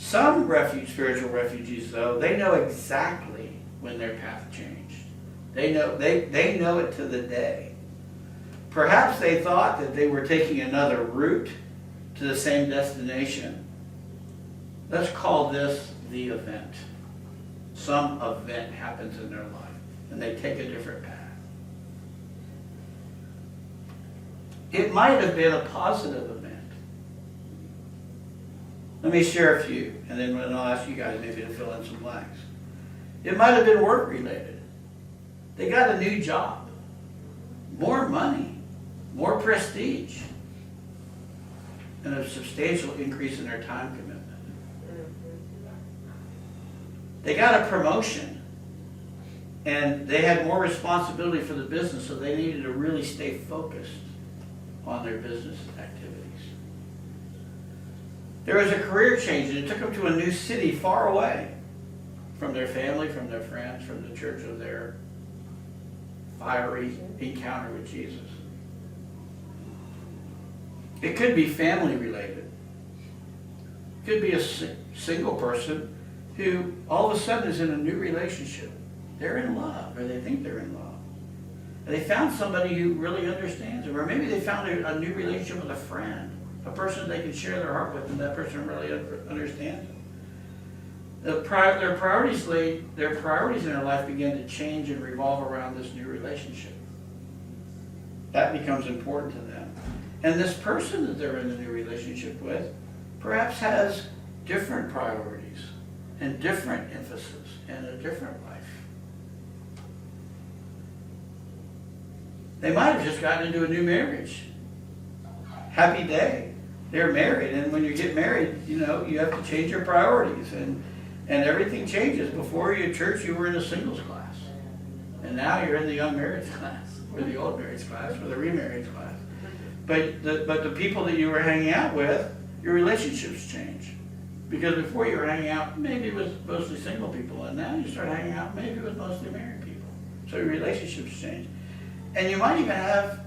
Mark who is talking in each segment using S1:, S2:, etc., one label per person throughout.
S1: Some spiritual refugees, though, they know exactly when their path changed. They know it to the day. Perhaps they thought that they were taking another route to the same destination. Let's call this the event. Some event happens in their life, and they take a different path. It might have been a positive event. Let me share a few, and then I'll ask you guys maybe to fill in some blanks. It might have been work-related. They got a new job, more money, more prestige, and a substantial increase in their time commitment. They got a promotion, and they had more responsibility for the business, so they needed to really stay focused on their business activities. There was a career change, and it took them to a new city far away from their family, from their friends, from the church of their fiery encounter with Jesus. It could be family related. It could be a single person who all of a sudden is in a new relationship. They're in love, or they think they're in love. And they found somebody who really understands them, or maybe they found a new relationship with a friend, a person they can share their heart with, and that person really understands them. Their priorities in their life begin to change and revolve around this new relationship. That becomes important to them. And this person that they're in a new relationship with perhaps has different priorities and different emphasis and a different life. They might have just gotten into a new marriage. Happy day. They're married, and when you get married, you have to change your priorities, and everything changes. Before you church, you were in a singles class, and now you're in the young marriage class, or the old marriage class, or the remarriage class. But the people that you were hanging out with, your relationships change. Because before you were hanging out maybe with mostly single people, and now you start hanging out maybe with mostly married people. So your relationships change. And you might even have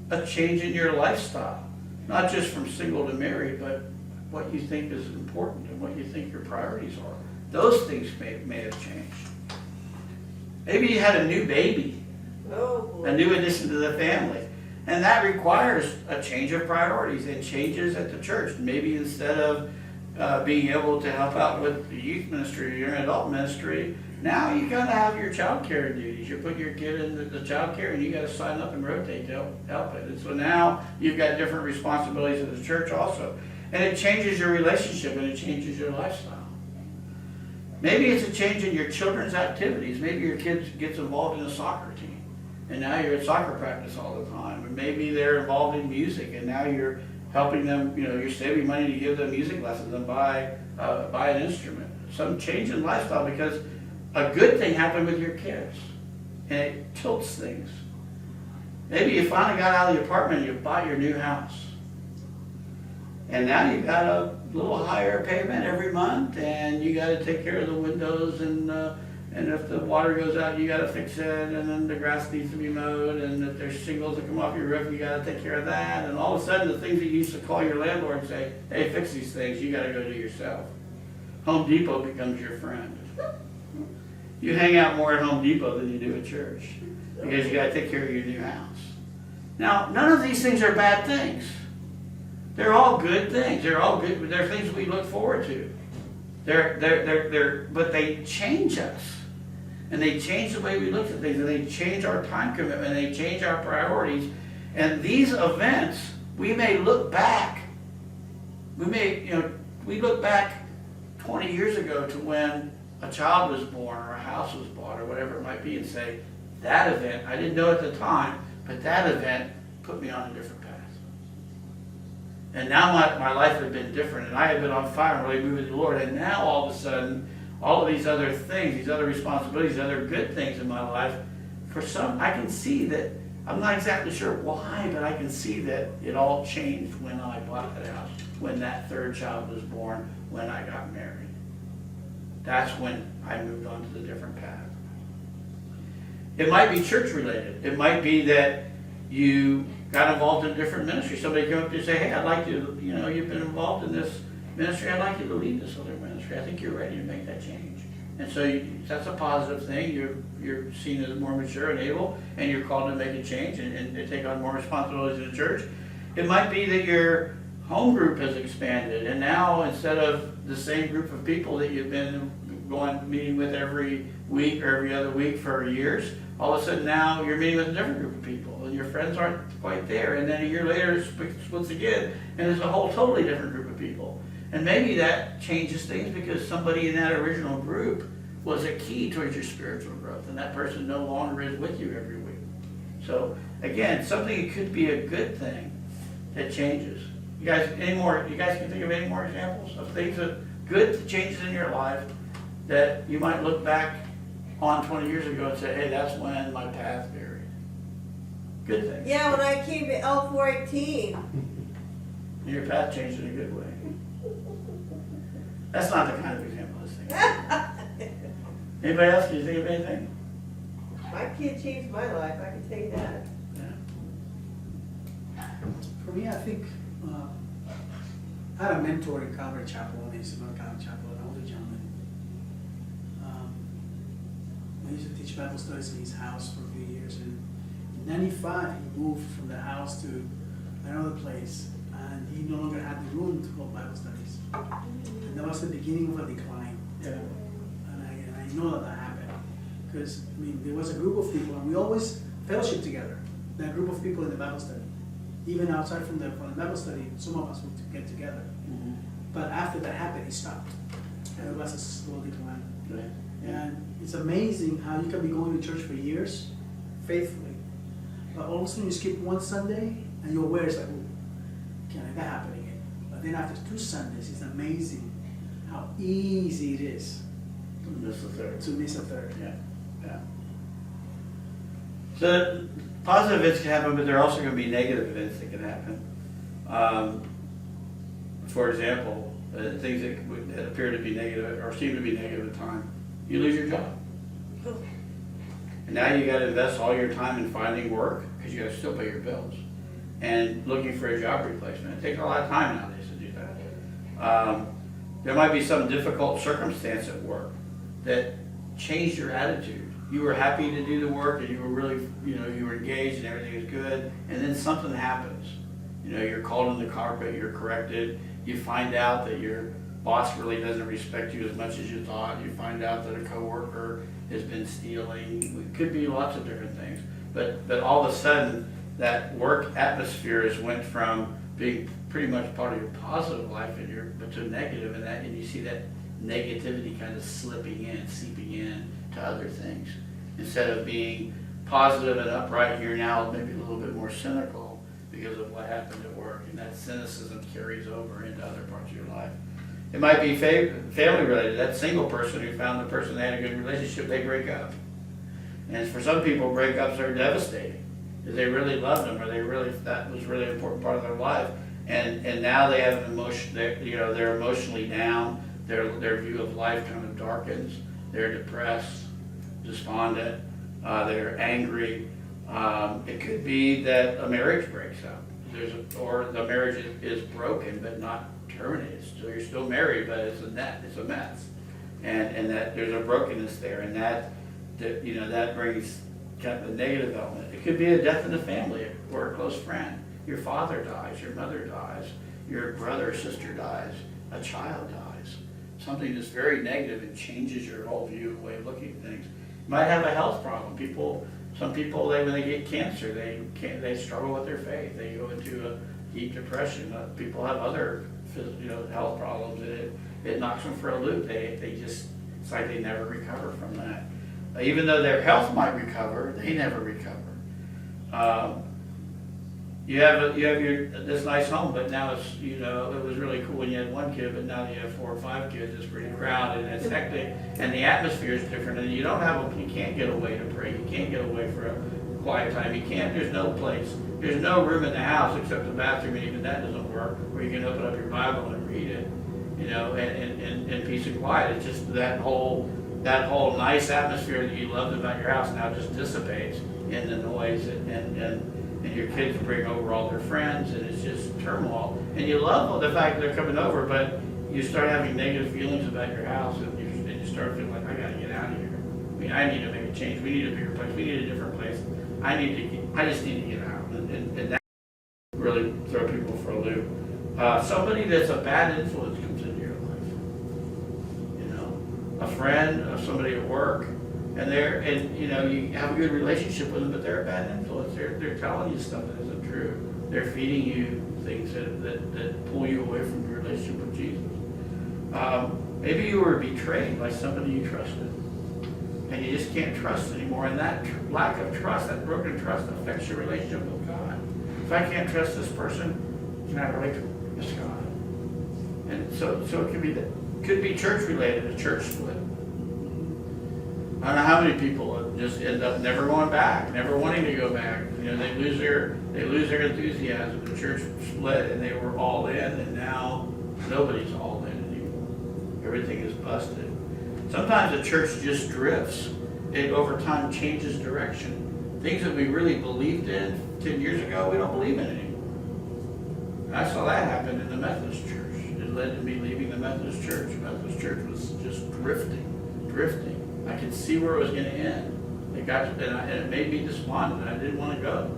S1: a change in your lifestyle. Not just from single to married, but what you think is important and what you think your priorities are. Those things may have changed. Maybe you had a new baby, a new addition to the family. And that requires a change of priorities and changes at the church. Maybe instead of being able to help out with the youth ministry or adult ministry, now you gotta have your child care duties. You put your kid in the child care and you gotta sign up and rotate to help it. And so now you've got different responsibilities at the church also. And it changes your relationship and it changes your lifestyle. Maybe it's a change in your children's activities. Maybe your kid gets involved in a soccer team and now you're at soccer practice all the time. Or maybe they're involved in music and now you're helping them, you're saving money to give them music lessons and buy an instrument. Some change in lifestyle because a good thing happened with your kids, and it tilts things. Maybe you finally got out of the apartment and you bought your new house. And now you've got a little higher payment every month, and you got to take care of the windows, and if the water goes out, you got to fix it, and then the grass needs to be mowed, and if there's shingles that come off your roof, you got to take care of that. And all of a sudden, the things that you used to call your landlord and say, hey, fix these things, you got to go do yourself. Home Depot becomes your friend. You hang out more at Home Depot than you do at church because you got to take care of your new house. Now, none of these things are bad things. They're all good things. They're all good. They're things we look forward to. But they change us, and they change the way we look at things, and they change our time commitment, and they change our priorities. And these events, we may look back. We look back 20 years ago to when a child was born or a house was bought or whatever it might be and say, that event, I didn't know at the time, but that event put me on a different path. And now my life had been different and I had been on fire and really moving to the Lord. And now all of a sudden, all of these other things, these other responsibilities, these other good things in my life, for some, I can see that, I'm not exactly sure why, but I can see that it all changed when I bought that house, when that third child was born, when I got married. That's when I moved on to the different path. It might be church related. It might be that you got involved in a different ministry. Somebody came up to you and say, hey, I'd like to, you've been involved in this ministry, I'd like you to lead this other ministry. I think you're ready to make that change. And so that's a positive thing. You're seen as more mature and able, and you're called to make a change and take on more responsibilities in the church. It might be that your home group has expanded, and now instead of the same group of people that you've been meeting with every week or every other week for years, all of a sudden now you're meeting with a different group of people, and your friends aren't quite there. And then a year later it splits again, and it's a whole totally different group of people. And maybe that changes things because somebody in that original group was a key towards your spiritual growth, and that person no longer is with you every week. So again, something that could be a good thing that changes. You guys can think of any more examples of things that good changes in your life that you might look back on 20 years ago and say, hey, that's when my path varied. Good thing.
S2: Yeah, when I came to L418.
S1: Your path changed in a good way. That's not the kind of example I was thinking. Anybody else? Can you think of anything?
S2: My kid changed my life, I can tell you that.
S1: Yeah.
S3: For me, I think I had a mentor in Calvary Chapel, he's in Calvary Chapel, an older gentleman. I used to teach Bible studies in his house for a few years, and in '95 he moved from the house to another place, and he no longer had the room to hold Bible studies. And that was the beginning of a decline.
S1: Yeah.
S3: And I know that happened, because I mean there was a group of people, and we always fellowship together. That group of people in the Bible study. Even outside from the Bible study, some of us would get together.
S1: Mm-hmm.
S3: But after that happened, he stopped. And it was a slow decline.
S1: Right.
S3: And it's amazing how you can be going to church for years, faithfully, but all of a sudden you skip one Sunday, and you're aware, it's like, oh, can that happen again? But then after 2 Sundays, it's amazing how easy it is
S1: Miss the third.
S3: to miss a third.
S1: Yeah. Yeah. So positive events can happen, but there are also going to be negative events that can happen. For example, things that appear to be negative or seem to be negative at the time. You lose your job. And now you got to invest all your time in finding work because you got to still pay your bills and looking for a job replacement. It takes a lot of time nowadays to do that. There might be some difficult circumstance at work that changed your attitude. You were happy to do the work and you were really, you were engaged and everything was good, and then something happens. You're called on the carpet, you're corrected, you find out that your boss really doesn't respect you as much as you thought, you find out that a coworker has been stealing. It could be lots of different things. But all of a sudden, that work atmosphere has went from being pretty much part of your positive life but to negative, and you see that negativity kind of seeping in to other things. Instead of being positive and upright, you're now maybe a little bit more cynical because of what happened at work, and that cynicism carries over into other parts of your life. It might be family related. That single person who found the person they had a good relationship, they break up. And for some people, breakups are devastating because they really loved them, or that was really an important part of their life, and now they have an emotion. They're emotionally down. Their view of life kind of darkens. They're depressed, despondent. They're angry. It could be that a marriage breaks up, or the marriage is broken but not terminated. So you're still married, but it's a mess, and that there's a brokenness there, and that brings kind of a negative element. It could be a death in the family or a close friend. Your father dies, your mother dies, your brother or sister dies, a child dies. Something that's very negative and changes your whole view and way of looking at things. You might have a health problem. Some people, when they get cancer, they struggle with their faith. They go into a deep depression. People have other health problems, and it knocks them for a loop. It's like they never recover from that. Even though their health might recover, they never recover. You have this nice home, but now it's it was really cool when you had 1 kid, but now you have 4 or 5 kids. It's pretty crowded and it's hectic, and the atmosphere is different. And you can't get away to pray. You can't get away for a quiet time. You can't. There's no place. There's no room in the house except the bathroom, and even that doesn't work. Where you can open up your Bible and read it, in peace and quiet. It's just that whole nice atmosphere that you loved about your house now just dissipates in the noise and your kids bring over all their friends, and it's just turmoil. And you love the fact that they're coming over, but you start having negative feelings about your house, and you start feeling like, I gotta get out of here. I mean, I need to make a change. We need a bigger place. We need a different place. I just need to get out. And that really throw people for a loop. Somebody that's a bad influence comes into your life. You know, a friend, somebody at work, and you have a good relationship with them, but they're a bad influence. They're telling you stuff that isn't true. They're feeding you things that pull you away from your relationship with Jesus. Maybe you were betrayed by somebody you trusted, and you just can't trust anymore. And that lack of trust, that broken trust, affects your relationship with God. If I can't trust this person, can I relate to this God? And so it could be church related, a church split. I don't know how many people just end up never going back, never wanting to go back. You know, they lose their enthusiasm. The church split, and they were all in, and now nobody's all in anymore. Everything is busted. Sometimes the church just drifts. It over time changes direction. Things that we really believed in 10 years ago, we don't believe in anymore. I saw that happen in the Methodist church. It led to me leaving the Methodist church. The Methodist church was just drifting. I could see where it was going to end. And it made me despondent. I didn't want to go.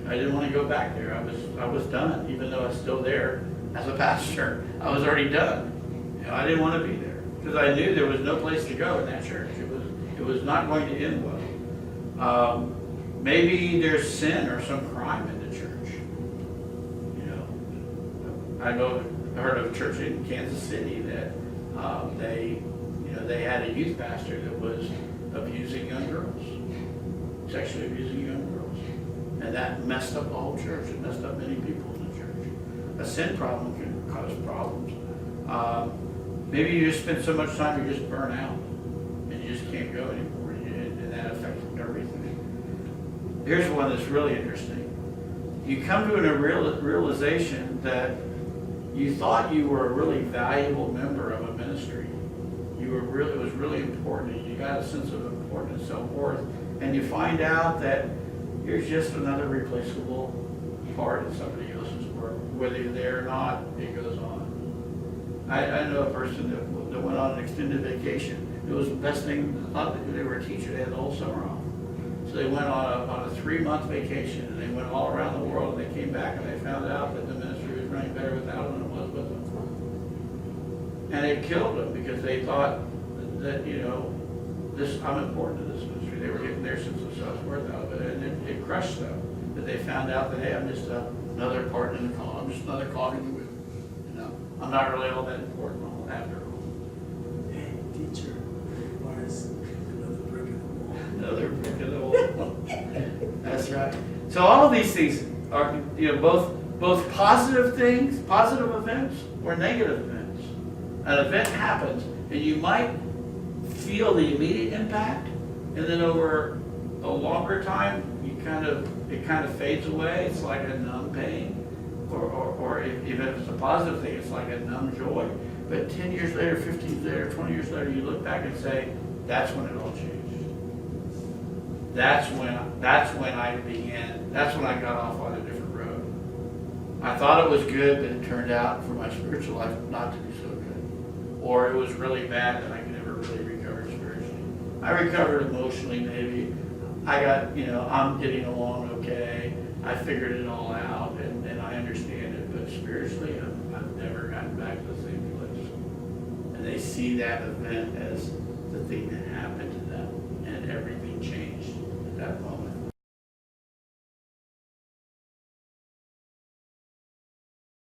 S1: I didn't want to go back there. I was done, even though I was still there as a pastor. I was already done. You know, I didn't want to be there because I knew there was no place to go in that church. It was not going to end well. Maybe there's sin or some crime in the church. You know, I heard of a church in Kansas City that they had a youth pastor that was abusing young girls, sexually abusing young girls. And that messed up the whole church. It messed up many people in the church. A sin problem can cause problems. Maybe you just spend so much time you just burn out and you just can't go anymore, and that affects everything. Here's one that's really interesting. You come to a realization that you thought you were a really valuable member of a ministry. It was really important, and you got a sense of importance and self-worth, and you find out that you're just another replaceable part in somebody else's work. Whether you're there or not, it goes on. I know a person that went on an extended vacation. It was the best thing. They were a teacher. They had the whole summer off. So they went on a 3-month vacation, and they went all around the world, and they came back, and they found out that the ministry was running better without them than it was with them. And it killed them because they thought that, I'm important to this ministry. They were getting their sense of self-worth out of it, and it crushed them. That they found out that, hey, I'm just another part in the call. I'm just another cog in the wheel. I'm not really all that important after all.
S3: Hey, teacher, requires another brick in the wall.
S1: Another brick in the wall. That's right. So all of these things are, both positive things, positive events, or negative events. An event happens, and you might feel the immediate impact, and then over a longer time, it kind of fades away. It's like a numb pain, or even if it's a positive thing, it's like a numb joy. But 10 years later, 15 years later, 20 years later, you look back and say, that's when it all changed. That's when I got off on a different road. I thought it was good, but it turned out for my spiritual life not to be so good. Or it was really bad that I could never really recover spiritually. I recovered emotionally, maybe. I got, I'm getting along okay. I figured it all out, and I understand it. But spiritually, I've never gotten back to the same place. And they see that event as